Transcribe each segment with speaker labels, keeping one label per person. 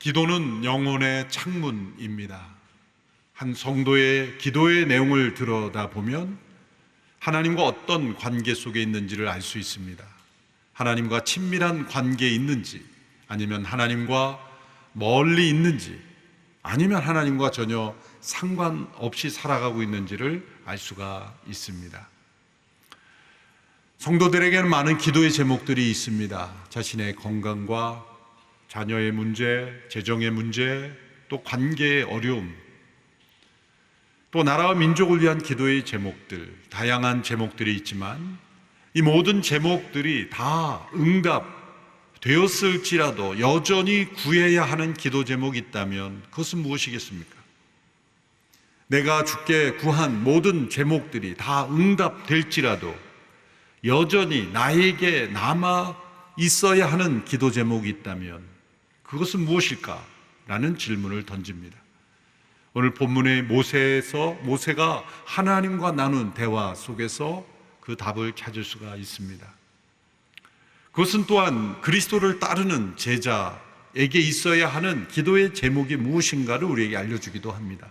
Speaker 1: 기도는 영혼의 창문입니다. 한 성도의 기도의 내용을 들여다보면 하나님과 어떤 관계 속에 있는지를 알 수 있습니다. 하나님과 친밀한 관계에 있는지, 아니면 하나님과 멀리 있는지, 아니면 하나님과 전혀 상관없이 살아가고 있는지를 알 수가 있습니다. 성도들에게는 많은 기도의 제목들이 있습니다. 자신의 건강과 자녀의 문제, 재정의 문제, 또 관계의 어려움, 또 나라와 민족을 위한 기도의 제목들, 다양한 제목들이 있지만 이 모든 제목들이 다 응답되었을지라도 여전히 구해야 하는 기도 제목이 있다면 그것은 무엇이겠습니까? 내가 주께 구한 모든 제목들이 다 응답될지라도 여전히 나에게 남아 있어야 하는 기도 제목이 있다면 그것은 무엇일까? 라는 질문을 던집니다. 오늘 본문의 모세가 하나님과 나눈 대화 속에서 그 답을 찾을 수가 있습니다. 그것은 또한 그리스도를 따르는 제자에게 있어야 하는 기도의 제목이 무엇인가를 우리에게 알려주기도 합니다.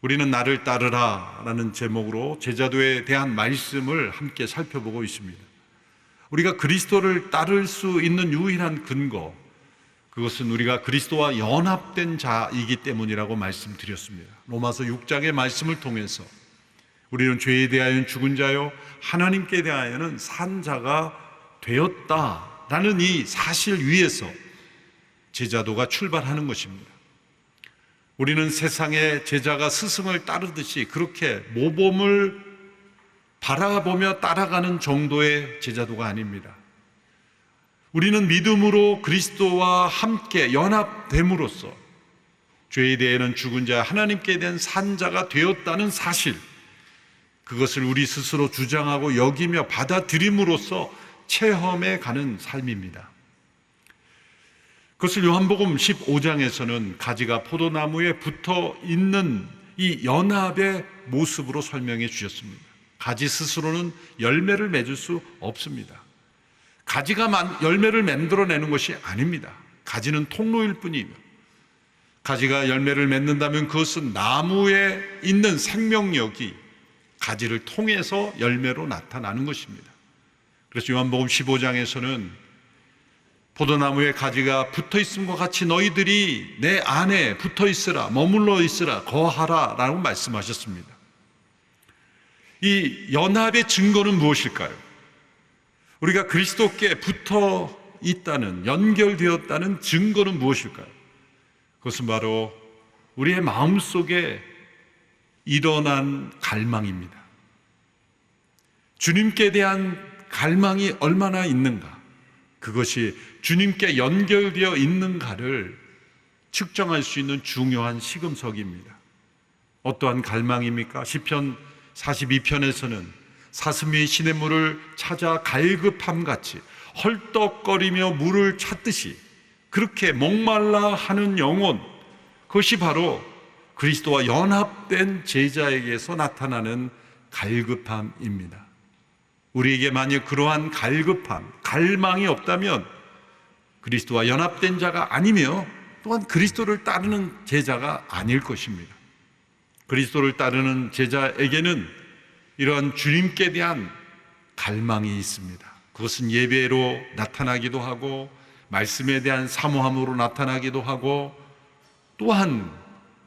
Speaker 1: 우리는 나를 따르라 라는 제목으로 제자도에 대한 말씀을 함께 살펴보고 있습니다. 우리가 그리스도를 따를 수 있는 유일한 근거, 그것은 우리가 그리스도와 연합된 자이기 때문이라고 말씀드렸습니다. 로마서 6장의 말씀을 통해서 우리는 죄에 대하여는 죽은 자요 하나님께 대하여는 산 자가 되었다라는 이 사실 위에서 제자도가 출발하는 것입니다. 우리는 세상의 제자가 스승을 따르듯이 그렇게 모범을 바라보며 따라가는 정도의 제자도가 아닙니다. 우리는 믿음으로 그리스도와 함께 연합됨으로써 죄에 대해는 죽은 자, 하나님께 대한 산 자가 되었다는 사실, 그것을 우리 스스로 주장하고 여기며 받아들임으로써 체험해 가는 삶입니다. 그것을 요한복음 15장에서는 가지가 포도나무에 붙어 있는 이 연합의 모습으로 설명해 주셨습니다. 가지 스스로는 열매를 맺을 수 없습니다. 가지가 열매를 만들어내는 것이 아닙니다. 가지는 통로일 뿐이며, 가지가 열매를 맺는다면 그것은 나무에 있는 생명력이 가지를 통해서 열매로 나타나는 것입니다. 그래서 요한복음 15장에서는 포도나무에 가지가 붙어 있음과 같이 너희들이 내 안에 붙어 있으라, 머물러 있으라, 거하라 라고 말씀하셨습니다. 이 연합의 증거는 무엇일까요? 우리가 그리스도께 붙어 있다는, 연결되었다는 증거는 무엇일까요? 그것은 바로 우리의 마음속에 일어난 갈망입니다. 주님께 대한 갈망이 얼마나 있는가, 그것이 주님께 연결되어 있는가를 측정할 수 있는 중요한 시금석입니다. 어떠한 갈망입니까? 시편 42편에서는 사슴이 시냇물을 찾아 갈급함같이 헐떡거리며 물을 찾듯이 그렇게 목말라 하는 영혼, 그것이 바로 그리스도와 연합된 제자에게서 나타나는 갈급함입니다. 우리에게 만약 그러한 갈급함, 갈망이 없다면 그리스도와 연합된 자가 아니며 또한 그리스도를 따르는 제자가 아닐 것입니다. 그리스도를 따르는 제자에게는 이러한 주님께 대한 갈망이 있습니다. 그것은 예배로 나타나기도 하고 말씀에 대한 사모함으로 나타나기도 하고 또한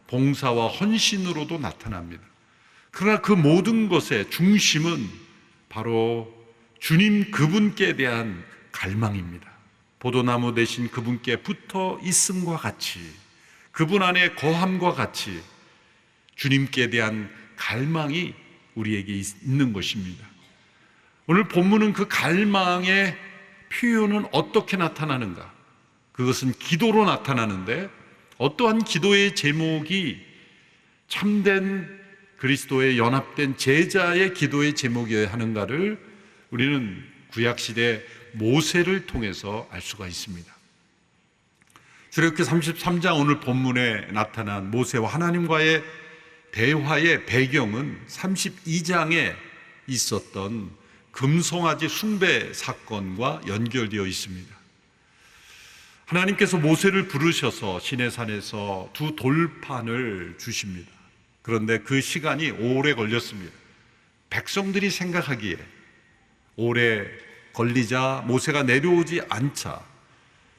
Speaker 1: 봉사와 헌신으로도 나타납니다. 그러나 그 모든 것의 중심은 바로 주님 그분께 대한 갈망입니다. 포도나무 대신 그분께 붙어 있음과 같이, 그분 안에 거함과 같이 주님께 대한 갈망이 우리에게 있는 것입니다. 오늘 본문은 그 갈망의 표현은 어떻게 나타나는가? 그것은 기도로 나타나는데 어떠한 기도의 제목이 참된 그리스도의 연합된 제자의 기도의 제목이어야 하는가를 우리는 구약시대 모세를 통해서 알 수가 있습니다. 출애굽기 33장 오늘 본문에 나타난 모세와 하나님과의 대화의 배경은 32장에 있었던 금송아지 숭배 사건과 연결되어 있습니다. 하나님께서 모세를 부르셔서 시내산에서 두 돌판을 주십니다. 그런데 그 시간이 오래 걸렸습니다. 백성들이 생각하기에 오래 걸리자 모세가 내려오지 않자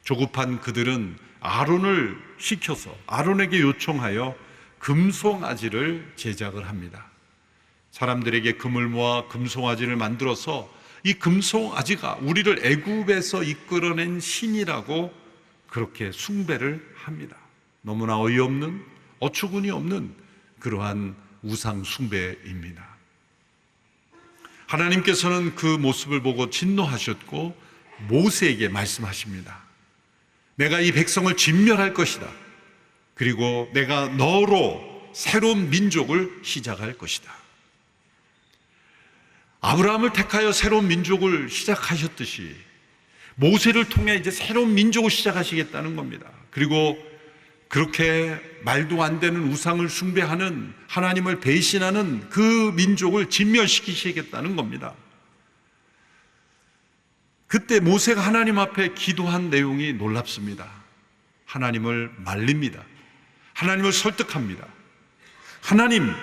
Speaker 1: 조급한 그들은 아론을 시켜서 아론에게 요청하여 금송아지를 제작을 합니다. 사람들에게 금을 모아 금송아지를 만들어서 이 금송아지가 우리를 애굽에서 이끌어낸 신이라고 그렇게 숭배를 합니다. 너무나 어이없는, 어처구니 없는 그러한 우상 숭배입니다. 하나님께서는 그 모습을 보고 진노하셨고 모세에게 말씀하십니다. 내가 이 백성을 진멸할 것이다. 그리고 내가 너로 새로운 민족을 시작할 것이다. 아브라함을 택하여 새로운 민족을 시작하셨듯이 모세를 통해 이제 새로운 민족을 시작하시겠다는 겁니다. 그리고 그렇게 말도 안 되는 우상을 숭배하는 하나님을 배신하는 그 민족을 진멸시키시겠다는 겁니다. 그때 모세가 하나님 앞에 기도한 내용이 놀랍습니다. 하나님을 말립니다. 하나님을 설득합니다. 하나님,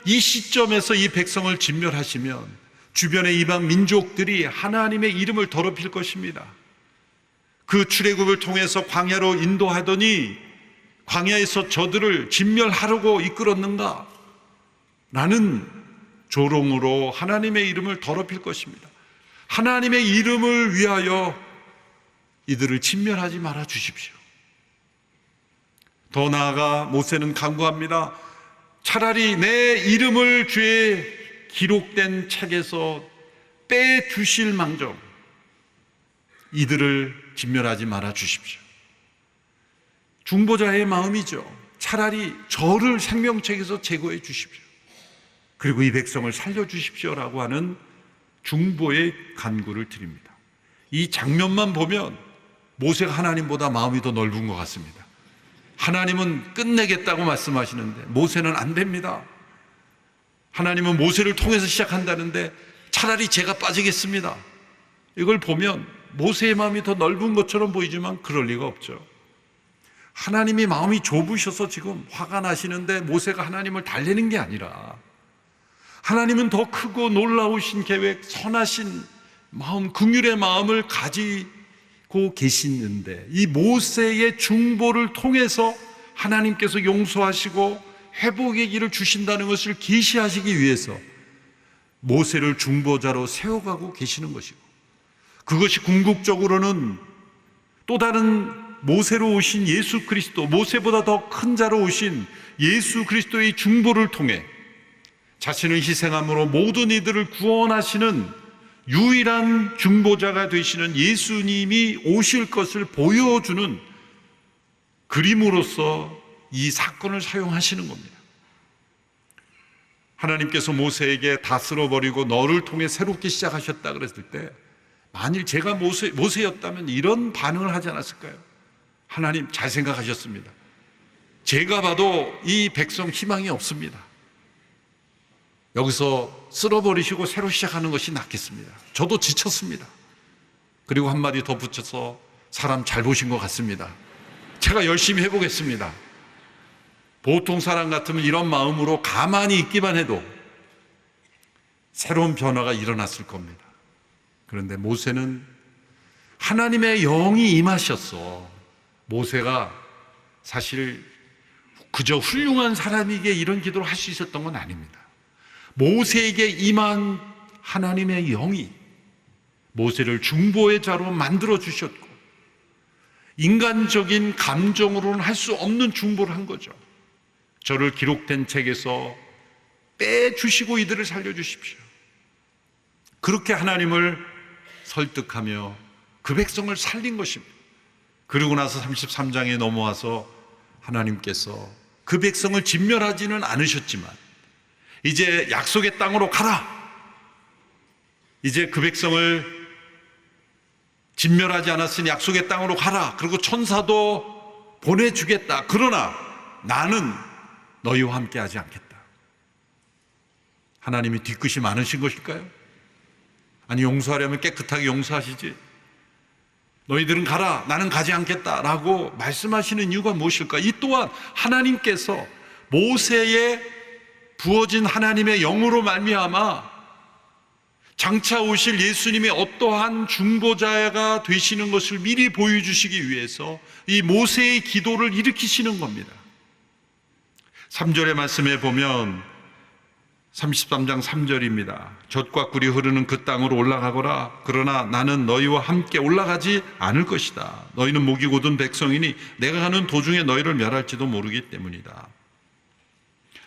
Speaker 1: 이 시점에서 이 백성을 진멸하시면 주변의 이방 민족들이 하나님의 이름을 더럽힐 것입니다. 그 출애굽을 통해서 광야로 인도하더니 광야에서 저들을 진멸하려고 이끌었는가? 라는 조롱으로 하나님의 이름을 더럽힐 것입니다. 하나님의 이름을 위하여 이들을 진멸하지 말아 주십시오. 더 나아가 모세는 간구합니다. 차라리 내 이름을 주의 기록된 책에서 빼주실 망정 이들을 진멸하지 말아 주십시오. 중보자의 마음이죠. 차라리 저를 생명책에서 제거해 주십시오. 그리고 이 백성을 살려주십시오라고 하는 중보의 간구를 드립니다. 이 장면만 보면 모세가 하나님보다 마음이 더 넓은 것 같습니다. 하나님은 끝내겠다고 말씀하시는데 모세는 안 됩니다. 하나님은 모세를 통해서 시작한다는데 차라리 제가 빠지겠습니다. 이걸 보면 모세의 마음이 더 넓은 것처럼 보이지만 그럴 리가 없죠. 하나님이 마음이 좁으셔서 지금 화가 나시는데 모세가 하나님을 달래는 게 아니라 하나님은 더 크고 놀라우신 계획, 선하신 마음, 긍휼의 마음을 가지고 계시는데 이 모세의 중보를 통해서 하나님께서 용서하시고 회복의 길을 주신다는 것을 계시하시기 위해서 모세를 중보자로 세워가고 계시는 것이고 그것이 궁극적으로는 또 다른 모세로 오신 예수 그리스도, 모세보다 더 큰 자로 오신 예수 그리스도의 중보를 통해 자신을 희생함으로 모든 이들을 구원하시는 유일한 중보자가 되시는 예수님이 오실 것을 보여주는 그림으로서 이 사건을 사용하시는 겁니다. 하나님께서 모세에게 다 쓸어버리고 너를 통해 새롭게 시작하셨다 그랬을 때 만일 제가 모세였다면 이런 반응을 하지 않았을까요? 하나님 잘 생각하셨습니다. 제가 봐도 이 백성 희망이 없습니다. 여기서 쓸어버리시고 새로 시작하는 것이 낫겠습니다. 저도 지쳤습니다. 그리고 한마디 더 붙여서 사람 잘 보신 것 같습니다. 제가 열심히 해보겠습니다. 보통 사람 같으면 이런 마음으로 가만히 있기만 해도 새로운 변화가 일어났을 겁니다. 그런데 모세는 하나님의 영이 임하셨어. 모세가 사실 그저 훌륭한 사람에게 이런 기도를 할 수 있었던 건 아닙니다. 모세에게 임한 하나님의 영이 모세를 중보의 자로 만들어 주셨고 인간적인 감정으로는 할 수 없는 중보를 한 거죠. 저를 기록된 책에서 빼주시고 이들을 살려주십시오. 그렇게 하나님을 설득하며 그 백성을 살린 것입니다. 그리고 나서 33장에 넘어와서 하나님께서 그 백성을 진멸하지는 않으셨지만 이제 약속의 땅으로 가라. 이제 그 백성을 진멸하지 않았으니 약속의 땅으로 가라. 그리고 천사도 보내주겠다. 그러나 나는 너희와 함께 하지 않겠다. 하나님이 뒤끝이 많으신 것일까요? 아니 용서하려면 깨끗하게 용서하시지. 너희들은 가라, 나는 가지 않겠다라고 말씀하시는 이유가 무엇일까? 이 또한 하나님께서 모세에 부어진 하나님의 영으로 말미암아 장차 오실 예수님의 어떠한 중보자가 되시는 것을 미리 보여주시기 위해서 이 모세의 기도를 일으키시는 겁니다. 3절의 말씀에 보면 33장 3절입니다. 젖과 꿀이 흐르는 그 땅으로 올라가거라. 그러나 나는 너희와 함께 올라가지 않을 것이다. 너희는 목이 곧은 백성이니 내가 가는 도중에 너희를 멸할지도 모르기 때문이다.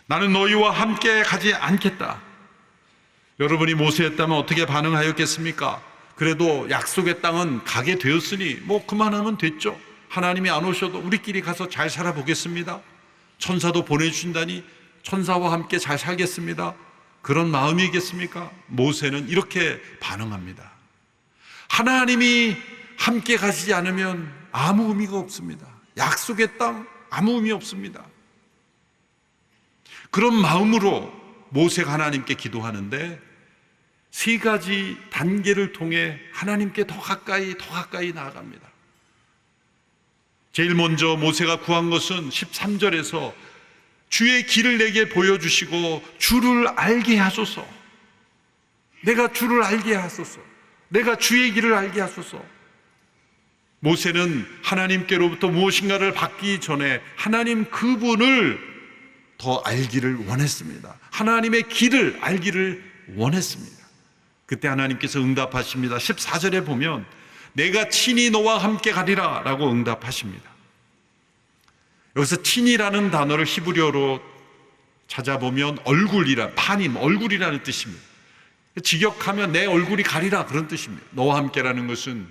Speaker 1: 나는 너희와 함께 가지 않겠다. 여러분이 모세였다면 어떻게 반응하였겠습니까? 그래도 약속의 땅은 가게 되었으니 그만하면 됐죠. 하나님이 안 오셔도 우리끼리 가서 잘 살아보겠습니다. 천사도 보내주신다니 천사와 함께 잘 살겠습니다. 그런 마음이겠습니까? 모세는 이렇게 반응합니다. 하나님이 함께 가시지 않으면 아무 의미가 없습니다. 약속의 땅 아무 의미 없습니다. 그런 마음으로 모세가 하나님께 기도하는데 세 가지 단계를 통해 하나님께 더 가까이 나아갑니다. 제일 먼저 모세가 구한 것은 13절에서 주의 길을 내게 보여주시고 주를 알게 하소서. 내가 주를 알게 하소서. 내가 주의 길을 알게 하소서. 모세는 하나님께로부터 무엇인가를 받기 전에 하나님 그분을 더 알기를 원했습니다. 하나님의 길을 알기를 원했습니다. 그때 하나님께서 응답하십니다. 14절에 보면 내가 친히 너와 함께 가리라 라고 응답하십니다. 여기서 친이라는 단어를 히브리어로 찾아보면 얼굴이라는 뜻입니다. 직역하면 내 얼굴이 가리라 그런 뜻입니다. 너와 함께라는 것은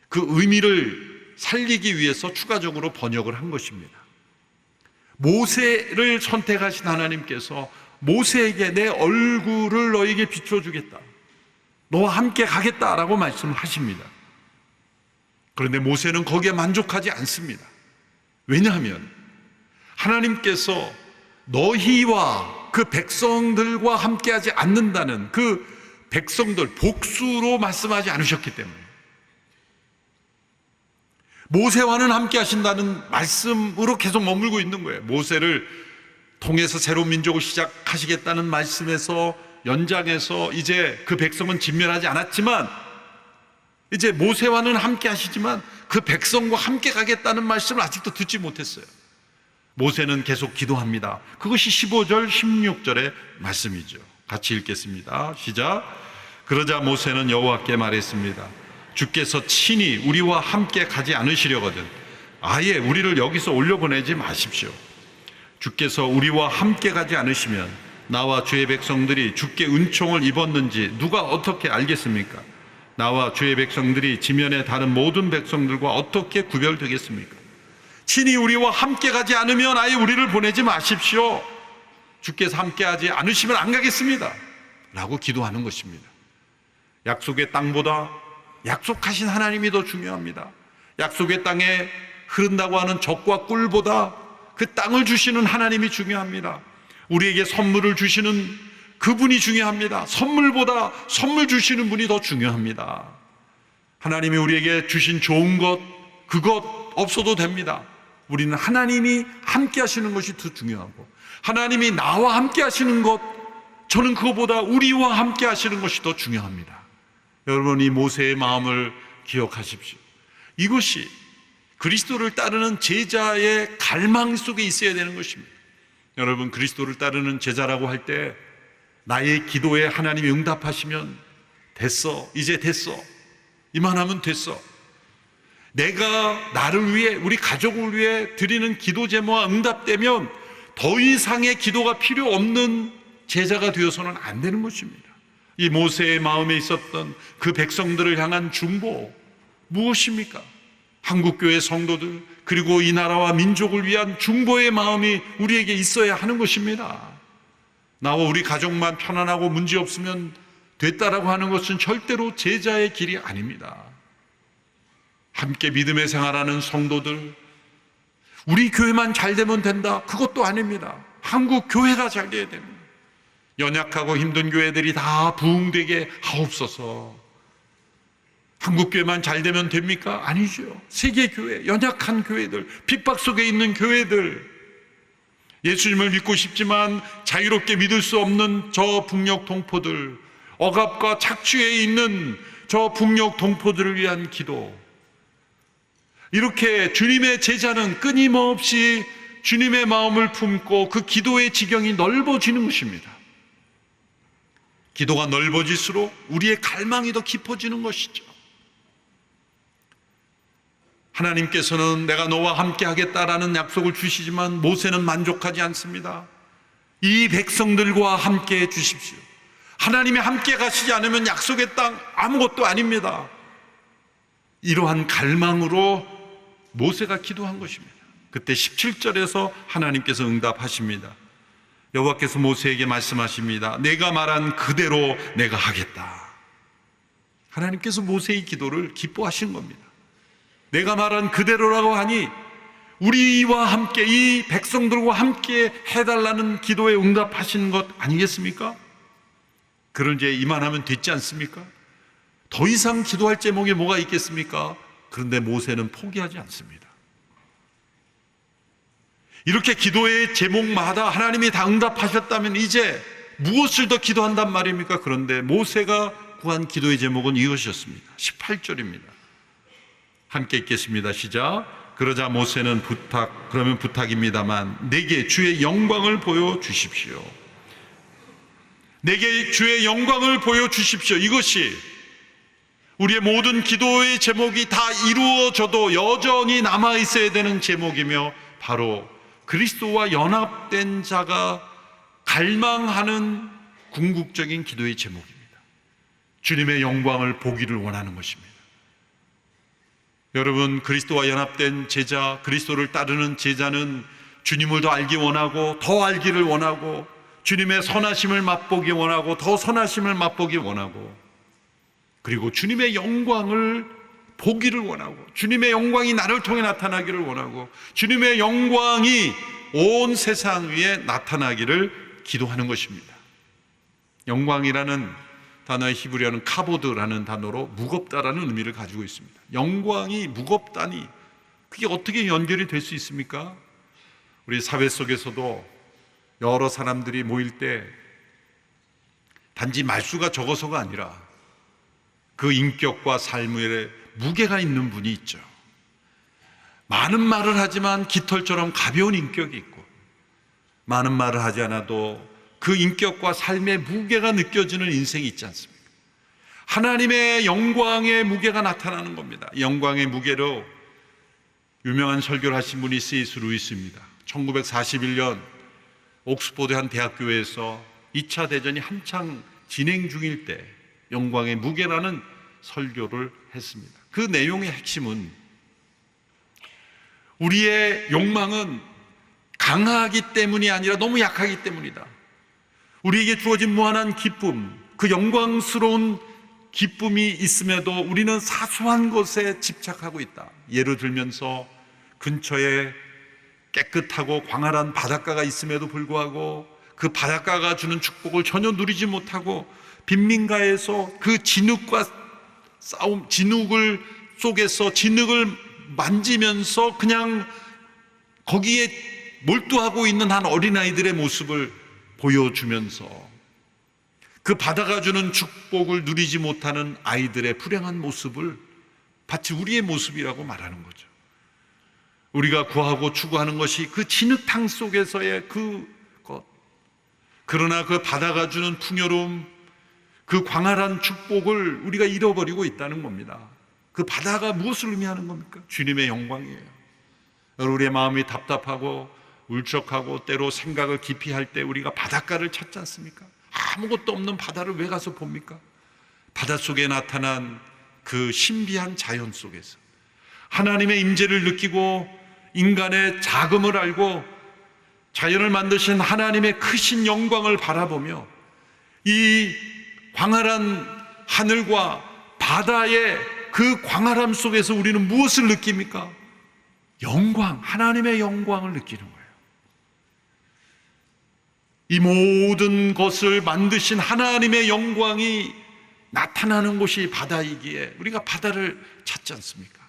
Speaker 1: 그 의미를 살리기 위해서 추가적으로 번역을 한 것입니다. 모세를 선택하신 하나님께서 모세에게 내 얼굴을 너에게 비춰주겠다, 너와 함께 가겠다라고 말씀을 하십니다. 그런데 모세는 거기에 만족하지 않습니다. 왜냐하면 하나님께서 너희와 그 백성들과 함께하지 않는다는 그 백성들 복수로 말씀하지 않으셨기 때문에, 모세와는 함께 하신다는 말씀으로 계속 머물고 있는 거예요. 모세를 통해서 새로운 민족을 시작하시겠다는 말씀에서 연장해서 이제 그 백성은 진멸하지 않았지만 이제 모세와는 함께 하시지만 그 백성과 함께 가겠다는 말씀을 아직도 듣지 못했어요. 모세는 계속 기도합니다. 그것이 15절 16절의 말씀이죠. 같이 읽겠습니다. 시작. 그러자 모세는 여호와께 말했습니다. 주께서 친히 우리와 함께 가지 않으시려거든 아예 우리를 여기서 올려보내지 마십시오. 주께서 우리와 함께 가지 않으시면 나와 주의 백성들이 주께 은총을 입었는지 누가 어떻게 알겠습니까? 나와 주의 백성들이 지면에 다른 모든 백성들과 어떻게 구별되겠습니까? 친히 우리와 함께 가지 않으면 아예 우리를 보내지 마십시오. 주께서 함께 하지 않으시면 안 가겠습니다 라고 기도하는 것입니다. 약속의 땅보다 약속하신 하나님이 더 중요합니다. 약속의 땅에 흐른다고 하는 젖과 꿀보다 그 땅을 주시는 하나님이 중요합니다. 우리에게 선물을 주시는 그분이 중요합니다. 선물보다 선물 주시는 분이 더 중요합니다. 하나님이 우리에게 주신 좋은 것, 그것 없어도 됩니다. 우리는 하나님이 함께 하시는 것이 더 중요하고, 하나님이 나와 함께 하시는 것, 저는 그것보다 우리와 함께 하시는 것이 더 중요합니다. 여러분, 이 모세의 마음을 기억하십시오. 이것이 그리스도를 따르는 제자의 갈망 속에 있어야 되는 것입니다. 여러분, 그리스도를 따르는 제자라고 할 때 나의 기도에 하나님이 응답하시면 됐어, 이제 됐어, 이만하면 됐어. 내가 나를 위해, 우리 가족을 위해 드리는 기도 제모가 응답되면 더 이상의 기도가 필요 없는 제자가 되어서는 안 되는 것입니다. 이 모세의 마음에 있었던 그 백성들을 향한 중보 무엇입니까? 한국교회 성도들 그리고 이 나라와 민족을 위한 중보의 마음이 우리에게 있어야 하는 것입니다. 나와 우리 가족만 편안하고 문제 없으면 됐다라고 하는 것은 절대로 제자의 길이 아닙니다. 함께 믿음의 생활하는 성도들, 우리 교회만 잘 되면 된다, 그것도 아닙니다. 한국 교회가 잘 돼야 됩니다. 연약하고 힘든 교회들이 다 부흥되게 하옵소서. 한국교회만 잘 되면 됩니까? 아니죠. 세계교회, 연약한 교회들, 핍박 속에 있는 교회들, 예수님을 믿고 싶지만 자유롭게 믿을 수 없는 저 북녘 동포들, 억압과 착취에 있는 저 북녘 동포들을 위한 기도. 이렇게 주님의 제자는 끊임없이 주님의 마음을 품고 그 기도의 지경이 넓어지는 것입니다. 기도가 넓어질수록 우리의 갈망이 더 깊어지는 것이죠. 하나님께서는 내가 너와 함께 하겠다라는 약속을 주시지만 모세는 만족하지 않습니다. 이 백성들과 함께 해 주십시오. 하나님이 함께 가시지 않으면 약속의 땅 아무것도 아닙니다. 이러한 갈망으로 모세가 기도한 것입니다. 그때 17절에서 하나님께서 응답하십니다. 여호와께서 모세에게 말씀하십니다. 내가 말한 그대로 내가 하겠다. 하나님께서 모세의 기도를 기뻐하신 겁니다. 내가 말한 그대로라고 하니 우리와 함께, 이 백성들과 함께 해달라는 기도에 응답하신 것 아니겠습니까? 그런 이제 이만하면 됐지 않습니까? 더 이상 기도할 제목이 뭐가 있겠습니까? 그런데 모세는 포기하지 않습니다. 이렇게 기도의 제목마다 하나님이 다 응답하셨다면 이제 무엇을 더 기도한단 말입니까? 그런데 모세가 구한 기도의 제목은 이것이었습니다. 18절입니다. 함께 읽겠습니다. 시작. 그러자 모세는 그러면 부탁입니다만 내게 주의 영광을 보여주십시오. 내게 주의 영광을 보여주십시오. 이것이 우리의 모든 기도의 제목이 다 이루어져도 여전히 남아있어야 되는 제목이며 바로 그리스도와 연합된 자가 갈망하는 궁극적인 기도의 제목입니다. 주님의 영광을 보기를 원하는 것입니다. 여러분, 그리스도와 연합된 제자, 그리스도를 따르는 제자는 주님을 더 알기 원하고 더 알기를 원하고 주님의 선하심을 맛보기 원하고 더 선하심을 맛보기 원하고 그리고 주님의 영광을 보기를 원하고 주님의 영광이 나를 통해 나타나기를 원하고 주님의 영광이 온 세상 위에 나타나기를 기도하는 것입니다. 영광이라는 단어의 히브리어는 카보드라는 단어로 무겁다라는 의미를 가지고 있습니다. 영광이 무겁다니 그게 어떻게 연결이 될 수 있습니까? 우리 사회 속에서도 여러 사람들이 모일 때 단지 말수가 적어서가 아니라 그 인격과 삶에 무게가 있는 분이 있죠. 많은 말을 하지만 깃털처럼 가벼운 인격이 있고 많은 말을 하지 않아도 그 인격과 삶의 무게가 느껴지는 인생이 있지 않습니까? 하나님의 영광의 무게가 나타나는 겁니다. 영광의 무게로 유명한 설교를 하신 분이 C.S. 루이스입니다. 1941년 옥스포드 한 대학교에서 2차 대전이 한창 진행 중일 때 영광의 무게라는 설교를 했습니다. 그 내용의 핵심은 우리의 욕망은 강하기 때문이 아니라 너무 약하기 때문이다. 우리에게 주어진 무한한 기쁨, 그 영광스러운 기쁨이 있음에도 우리는 사소한 것에 집착하고 있다. 예를 들면서 근처에 깨끗하고 광활한 바닷가가 있음에도 불구하고 그 바닷가가 주는 축복을 전혀 누리지 못하고 빈민가에서 그 진흙과 싸움, 진흙을 속에서 진흙을 만지면서 그냥 거기에 몰두하고 있는 한 어린아이들의 모습을 보여주면서 그 바다가 주는 축복을 누리지 못하는 아이들의 불행한 모습을 마치 우리의 모습이라고 말하는 거죠. 우리가 구하고 추구하는 것이 그 진흙탕 속에서의 그것, 그러나 그 바다가 주는 풍요로움, 그 광활한 축복을 우리가 잃어버리고 있다는 겁니다. 그 바다가 무엇을 의미하는 겁니까? 주님의 영광이에요. 우리의 마음이 답답하고 울적하고 때로 생각을 깊이 할 때 우리가 바닷가를 찾지 않습니까? 아무것도 없는 바다를 왜 가서 봅니까? 바닷속에 나타난 그 신비한 자연 속에서 하나님의 임재를 느끼고 인간의 자금을 알고 자연을 만드신 하나님의 크신 영광을 바라보며 이 광활한 하늘과 바다의 그 광활함 속에서 우리는 무엇을 느낍니까? 영광, 하나님의 영광을 느끼는 거예요. 이 모든 것을 만드신 하나님의 영광이 나타나는 곳이 바다이기에 우리가 바다를 찾지 않습니까?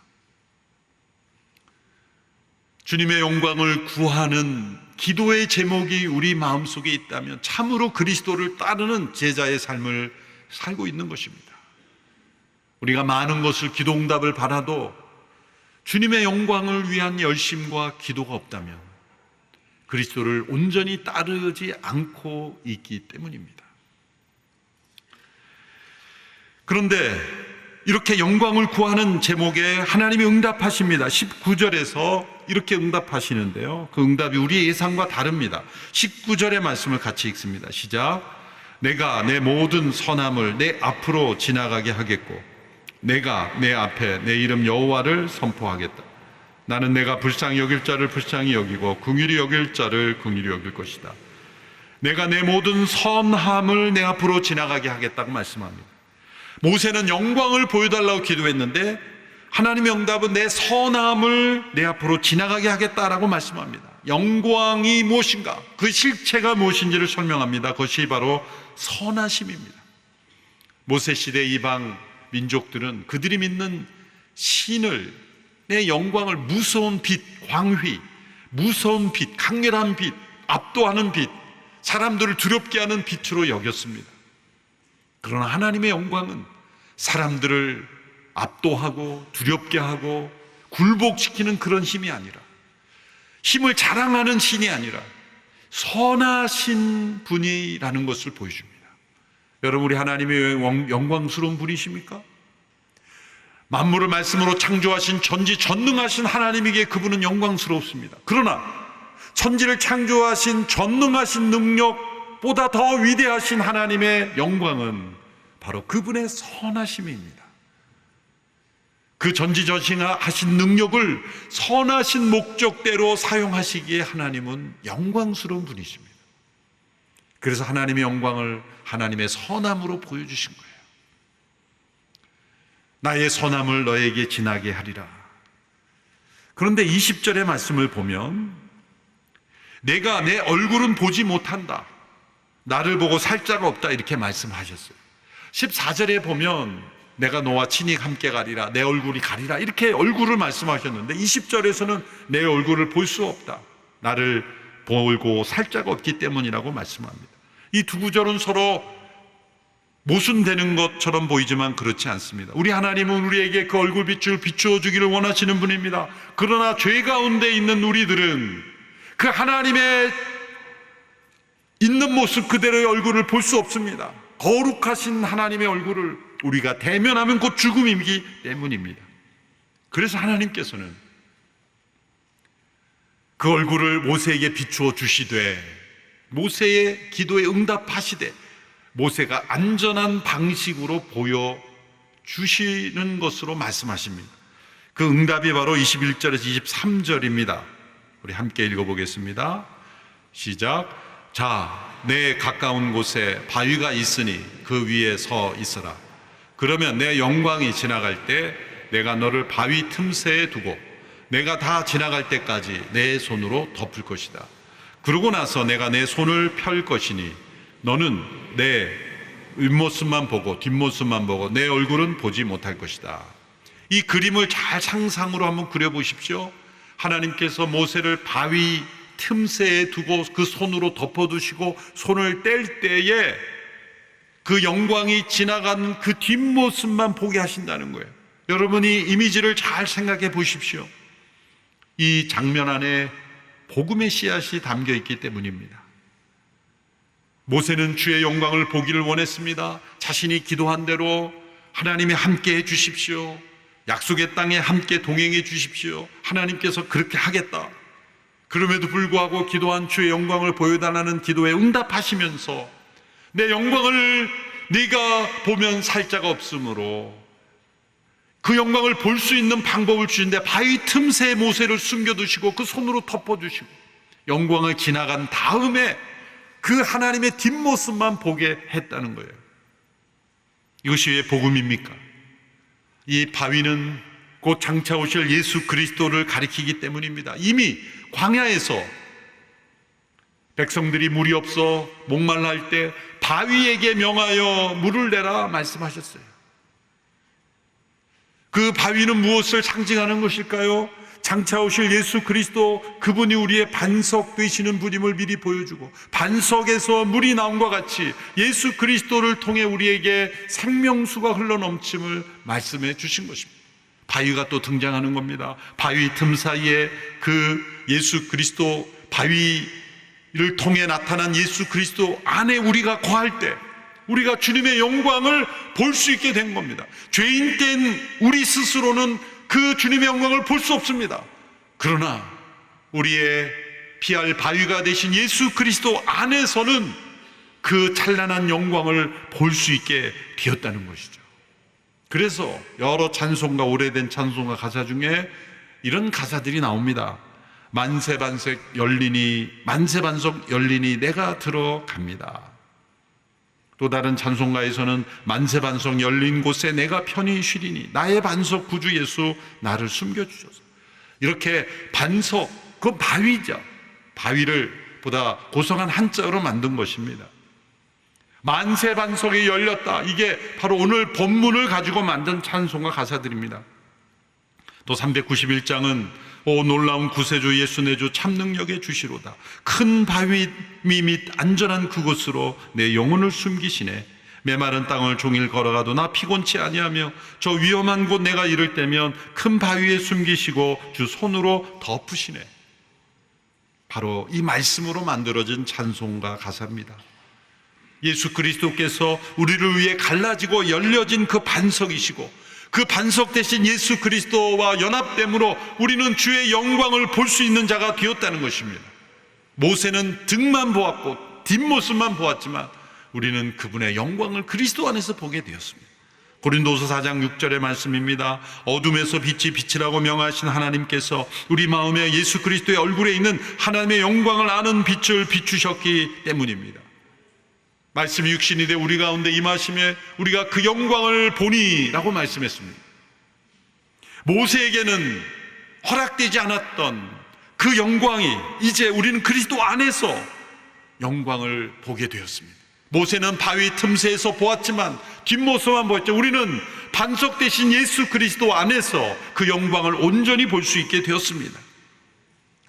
Speaker 1: 주님의 영광을 구하는 기도의 제목이 우리 마음속에 있다면 참으로 그리스도를 따르는 제자의 삶을 살고 있는 것입니다. 우리가 많은 것을 기도응답을 바라도 주님의 영광을 위한 열심과 기도가 없다면 그리스도를 온전히 따르지 않고 있기 때문입니다. 그런데 이렇게 영광을 구하는 제목에 하나님이 응답하십니다. 19절에서 이렇게 응답하시는데요, 그 응답이 우리의 예상과 다릅니다. 19절의 말씀을 같이 읽습니다. 시작. 내가 내 모든 선함을 내 앞으로 지나가게 하겠고 내가 내 앞에 내 이름 여호와를 선포하겠다. 나는 내가 불쌍히 여길 자를 불쌍히 여기고 긍휼히 여길 자를 긍휼히 여길 것이다. 내가 내 모든 선함을 내 앞으로 지나가게 하겠다고 말씀합니다. 모세는 영광을 보여달라고 기도했는데 하나님의 응답은 내 선함을 내 앞으로 지나가게 하겠다라고 말씀합니다. 영광이 무엇인가, 그 실체가 무엇인지를 설명합니다. 그것이 바로 선하심입니다. 모세 시대 이방 민족들은 그들이 믿는 신을, 내 영광을 무서운 빛, 광휘, 무서운 빛, 강렬한 빛, 압도하는 빛, 사람들을 두렵게 하는 빛으로 여겼습니다. 그러나 하나님의 영광은 사람들을 압도하고 두렵게 하고 굴복시키는 그런 힘이 아니라, 힘을 자랑하는 신이 아니라 선하신 분이라는 것을 보여줍니다. 여러분, 우리 하나님의 영광스러운 분이십니까? 만물을 말씀으로 창조하신 전지전능하신 하나님에게 그분은 영광스럽습니다. 그러나 천지를 창조하신 전능하신 능력보다 더 위대하신 하나님의 영광은 바로 그분의 선하심입니다. 그 전지전능하신 능력을 선하신 목적대로 사용하시기에 하나님은 영광스러운 분이십니다. 그래서 하나님의 영광을 하나님의 선함으로 보여주신 거예요. 나의 선함을 너에게 지나게 하리라. 그런데 20절의 말씀을 보면 내가 내 얼굴은 보지 못한다, 나를 보고 살 자가 없다, 이렇게 말씀하셨어요. 14절에 보면 내가 너와 친히 함께 가리라, 내 얼굴이 가리라, 이렇게 얼굴을 말씀하셨는데 20절에서는 내 얼굴을 볼 수 없다, 나를 보고 살 자가 없기 때문이라고 말씀합니다. 이 두 구절은 서로 모순되는 것처럼 보이지만 그렇지 않습니다. 우리 하나님은 우리에게 그 얼굴빛을 비추어 주기를 원하시는 분입니다. 그러나 죄 가운데 있는 우리들은 그 하나님의 있는 모습 그대로의 얼굴을 볼 수 없습니다. 거룩하신 하나님의 얼굴을 우리가 대면하면 곧 죽음이기 때문입니다. 그래서 하나님께서는 그 얼굴을 모세에게 비추어 주시되 모세의 기도에 응답하시되 모세가 안전한 방식으로 보여주시는 것으로 말씀하십니다. 그 응답이 바로 21절에서 23절입니다. 우리 함께 읽어보겠습니다. 시작. 자, 내 가까운 곳에 바위가 있으니 그 위에 서 있어라. 그러면 내 영광이 지나갈 때 내가 너를 바위 틈새에 두고 내가 다 지나갈 때까지 내 손으로 덮을 것이다. 그러고 나서 내가 내 손을 펼 것이니 너는 내 윗모습만 보고 뒷모습만 보고 내 얼굴은 보지 못할 것이다. 이 그림을 잘 상상으로 한번 그려보십시오. 하나님께서 모세를 바위 틈새에 두고 그 손으로 덮어두시고 손을 뗄 때에 그 영광이 지나간 그 뒷모습만 보게 하신다는 거예요. 여러분이 이미지를 잘 생각해 보십시오. 이 장면 안에 복음의 씨앗이 담겨 있기 때문입니다. 모세는 주의 영광을 보기를 원했습니다. 자신이 기도한 대로 하나님이 함께 해 주십시오, 약속의 땅에 함께 동행해 주십시오, 하나님께서 그렇게 하겠다. 그럼에도 불구하고 기도한 주의 영광을 보여달라는 기도에 응답하시면서 내 영광을 네가 보면 살 자가 없으므로 그 영광을 볼 수 있는 방법을 주신데 바위 틈새에 모세를 숨겨두시고 그 손으로 덮어주시고 영광을 지나간 다음에 그 하나님의 뒷모습만 보게 했다는 거예요. 이것이 왜 복음입니까? 이 바위는 곧 장차 오실 예수 그리스도를 가리키기 때문입니다. 이미 광야에서 백성들이 물이 없어 목말라 할 때 바위에게 명하여 물을 내라 말씀하셨어요. 그 바위는 무엇을 상징하는 것일까요? 장차 오실 예수 그리스도, 그분이 우리의 반석 되시는 분임을 미리 보여주고, 반석에서 물이 나옴과 같이 예수 그리스도를 통해 우리에게 생명수가 흘러넘침을 말씀해 주신 것입니다. 바위가 또 등장하는 겁니다. 바위 틈 사이에 그 예수 그리스도, 바위를 통해 나타난 예수 그리스도 안에 우리가 거할 때 우리가 주님의 영광을 볼 수 있게 된 겁니다. 죄인 된 우리 스스로는 그 주님의 영광을 볼 수 없습니다. 그러나 우리의 피할 바위가 되신 예수 그리스도 안에서는 그 찬란한 영광을 볼 수 있게 되었다는 것이죠. 그래서 여러 찬송가, 오래된 찬송가 가사 중에 이런 가사들이 나옵니다. 만세반석 열리니, 만세반석 열리니 내가 들어갑니다. 또 다른 찬송가에서는 만세반석 열린 곳에 내가 편히 쉬리니 나의 반석 구주 예수 나를 숨겨주셔서. 이렇게 반석, 그 바위죠. 바위를 보다 고성한 한자로 만든 것입니다. 만세반석이 열렸다. 이게 바로 오늘 본문을 가지고 만든 찬송가 가사들입니다. 또 391장은 오 놀라운 구세주 예수 내 주 참 능력의 주시로다. 큰 바위 및 안전한 그곳으로 내 영혼을 숨기시네. 메마른 땅을 종일 걸어가도 나 피곤치 아니하며 저 위험한 곳 내가 이를 때면 큰 바위에 숨기시고 주 손으로 덮으시네. 바로 이 말씀으로 만들어진 찬송가 가사입니다. 예수 그리스도께서 우리를 위해 갈라지고 열려진 그 반석이시고, 그 반석 대신 예수 그리스도와 연합됨으로 우리는 주의 영광을 볼 수 있는 자가 되었다는 것입니다. 모세는 등만 보았고 뒷모습만 보았지만 우리는 그분의 영광을 그리스도 안에서 보게 되었습니다. 고린도서 4장 6절의 말씀입니다. 어둠에서 빛이 빛이라고 명하신 하나님께서 우리 마음에 예수 그리스도의 얼굴에 있는 하나님의 영광을 아는 빛을 비추셨기 때문입니다. 말씀이 육신이 돼 우리 가운데 임하심에 우리가 그 영광을 보니 라고 말씀했습니다. 모세에게는 허락되지 않았던 그 영광이 이제 우리는 그리스도 안에서 영광을 보게 되었습니다. 모세는 바위 틈새에서 보았지만 뒷모습만 보았죠. 우리는 반석 대신 예수 그리스도 안에서 그 영광을 온전히 볼 수 있게 되었습니다.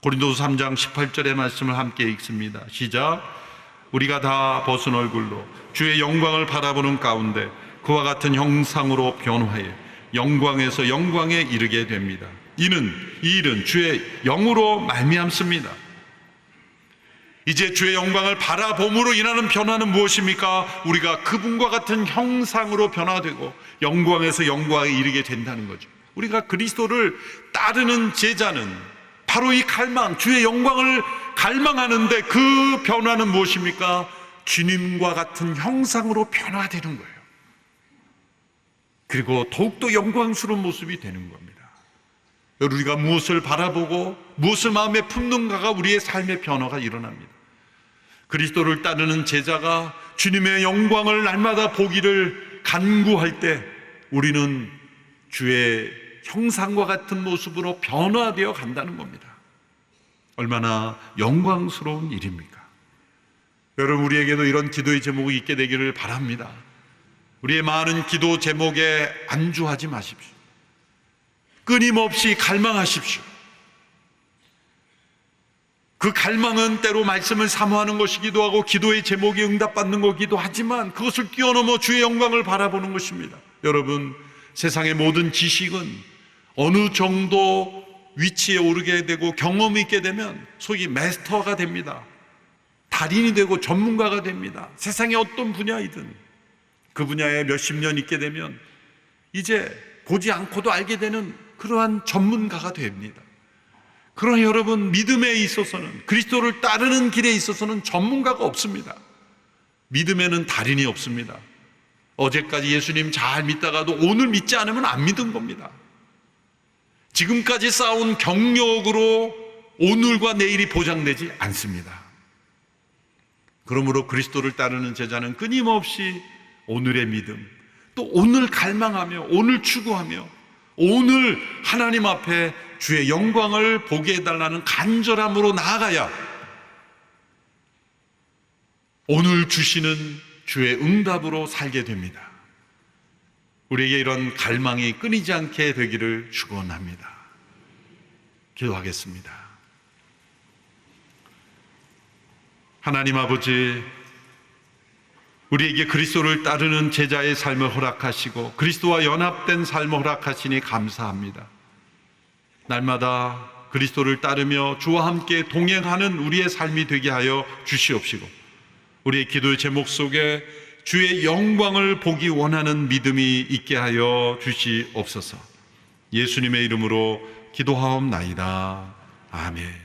Speaker 1: 고린도서 3장 18절의 말씀을 함께 읽습니다. 시작. 우리가 다 벗은 얼굴로 주의 영광을 바라보는 가운데 그와 같은 형상으로 변화해 영광에서 영광에 이르게 됩니다. 이 일은 주의 영으로 말미암습니다. 이제 주의 영광을 바라봄으로 인하는 변화는 무엇입니까? 우리가 그분과 같은 형상으로 변화되고 영광에서 영광에 이르게 된다는 거죠. 우리가 그리스도를 따르는 제자는 바로 이 갈망, 주의 영광을 갈망하는데 그 변화는 무엇입니까? 주님과 같은 형상으로 변화되는 거예요. 그리고 더욱더 영광스러운 모습이 되는 겁니다. 우리가 무엇을 바라보고 무엇을 마음에 품는가가 우리의 삶의 변화가 일어납니다. 그리스도를 따르는 제자가 주님의 영광을 날마다 보기를 간구할 때 우리는 주의 형상과 같은 모습으로 변화되어 간다는 겁니다. 얼마나 영광스러운 일입니까? 여러분, 우리에게도 이런 기도의 제목이 있게 되기를 바랍니다. 우리의 많은 기도 제목에 안주하지 마십시오. 끊임없이 갈망하십시오. 그 갈망은 때로 말씀을 사모하는 것이기도 하고 기도의 제목이 응답받는 거기도 하지만 그것을 뛰어넘어 주의 영광을 바라보는 것입니다. 여러분, 세상의 모든 지식은 어느 정도 위치에 오르게 되고 경험이 있게 되면 소위 마스터가 됩니다. 달인이 되고 전문가가 됩니다. 세상의 어떤 분야이든 그 분야에 몇십 년 있게 되면 이제 보지 않고도 알게 되는 그러한 전문가가 됩니다. 그러나 여러분, 믿음에 있어서는, 그리스도를 따르는 길에 있어서는 전문가가 없습니다. 믿음에는 달인이 없습니다. 어제까지 예수님 잘 믿다가도 오늘 믿지 않으면 안 믿은 겁니다. 지금까지 쌓은 경력으로 오늘과 내일이 보장되지 않습니다. 그러므로 그리스도를 따르는 제자는 끊임없이 오늘의 믿음, 또 오늘 갈망하며 오늘 추구하며 오늘 하나님 앞에 주의 영광을 보게 해달라는 간절함으로 나아가야 오늘 주시는 주의 응답으로 살게 됩니다. 우리에게 이런 갈망이 끊이지 않게 되기를 축원합니다. 기도하겠습니다. 하나님 아버지, 우리에게 그리스도를 따르는 제자의 삶을 허락하시고 그리스도와 연합된 삶을 허락하시니 감사합니다. 날마다 그리스도를 따르며 주와 함께 동행하는 우리의 삶이 되게 하여 주시옵시고, 우리의 기도의 제목 속에 주의 영광을 보기 원하는 믿음이 있게 하여 주시옵소서. 예수님의 이름으로 기도하옵나이다. 아멘.